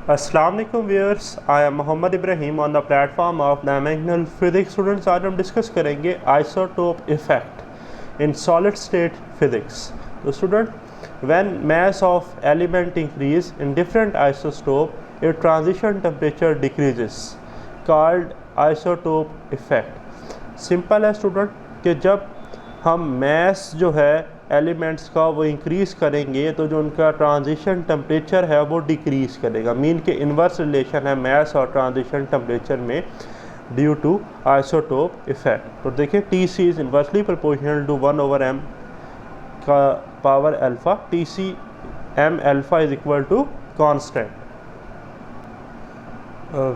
Assalamu alaikum viewers, I am Mohammad Ibrahim on the platform of Dimensional Physics. Students, आज हम discuss करेंगे isotope effect in solid state physics. तो student, when mass of element increase in different isotope, its transition temperature decreases, called isotope effect. Simple है student कि जब हम mess जो है एलिमेंट्स का वो इंक्रीज़ करेंगे तो जो उनका ट्रांजिशन टेम्परेचर है वो डिक्रीज़ करेगा. मीन के इन्वर्स रिलेशन है मैस और ट्रांजिशन टेम्परेचर में ड्यू टू आइसोटोप इफेक्ट. तो देखिए T C is inversely proportional to 1/m का power alpha. T C m alpha is equal to constant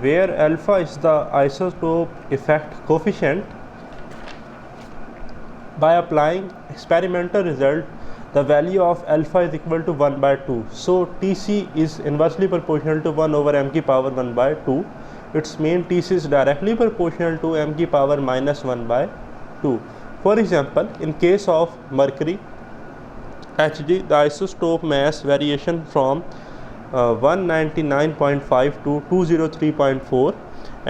where alpha is the isotope effect coefficient. By applying experimental result, the value of alpha is equal to 1/2. So Tc is inversely proportional to 1/m की power 1/2. Its mean Tc is directly proportional to m की power -1/2. For example, in case of mercury Hg, the isotope mass variation from 199.5 to 203.4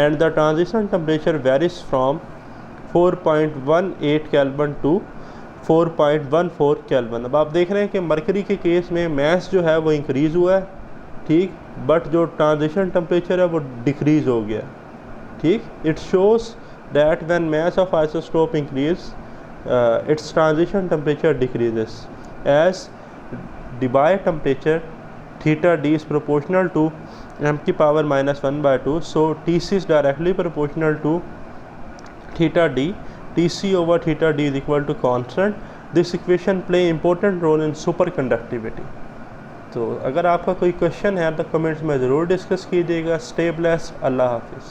and the transition temperature varies from 4.18 kelvin to 4.14 kelvin. अब आप देख रहे हैं कि mercury के case में mess जो है वो इंक्रीज़ हुआ है, ठीक, बट जो ट्रांजिशन टेम्परेचर है वो डिक्रीज़ हो गया, ठीक. It shows that when mass of isotope increase its transition temperature decreases as Debye temperature theta D is proportional to m की power -1/2. So T C is directly proportional to theta d. Tc over theta d is equal to constant. This equation play important role in superconductivity. तो अगर आपका कोई question है तो comments में ज़रूर discuss कीजिएगा. Stay blessed. अल्लाह हाफिज़.